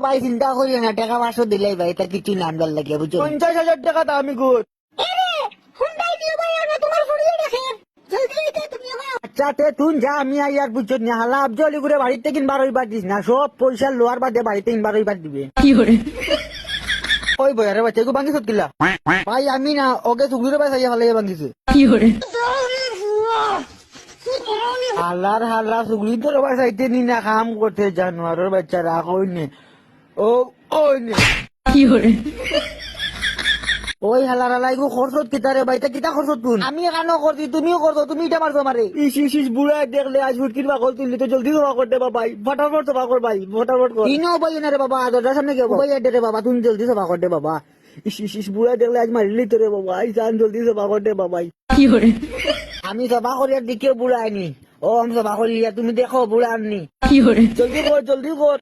ভাই চিন্তা করি না, টাকা 500 দিলেই ভাই, এটা কিছু নাম দল লাগে বুঝছো। 50,000 টাকা তো আমি গুড। আচ্ছা তে তুই যা, আমি আইয়ার বুঝছো না, হালা আবজলি করে বাড়িতে কিনবার হইবার দিস না, সব পয়সা লোয়ার বাদে বাড়িতে কিনবার হইবার দিবে। ওই বয়ারে বাচ্চা এগো ভাঙ্গি সত কিলা ভাই, আমি না ওকে চুগলির ভাই চাইয়া হালাই ভাঙ্গিছে। হালার হালা চুগলি তোর ভাই চাইতে নি না, কাম করতে জানোয়ারের বাচ্চা রাখ ওই নে। ও ওই নে ওই হালার হালাই গো খরচত কিতারে ভাই, তা কিতা খরচত তুন? আমি এখানেও করছি, তুমিও করছো, তুমি এটা মারছো মারে। ইস ইস ইস বুড়া দেখলে আজ হুটকির বাকল তুললি তো জলদি জমা করতে ভাই, ফটাফট জমা কর ভাই, ফটাফট কর। তিনও ভাই না রে বাবা, দরজার সামনে কেউ ভাই রে বাবা, তুমি জলদি সভা করতে বাবা। ইস ইস ইস বুড়া দেখলে আজ মারিলি তো রে বাবা, আই জান জলদি জমা করতে বাবাই। আমি সভা করিয়ার দিকে বুড়াইনি, ও আমি সভা করিয়া তুমি দেখো বুড়াননি। জলদি কর জলদি কর।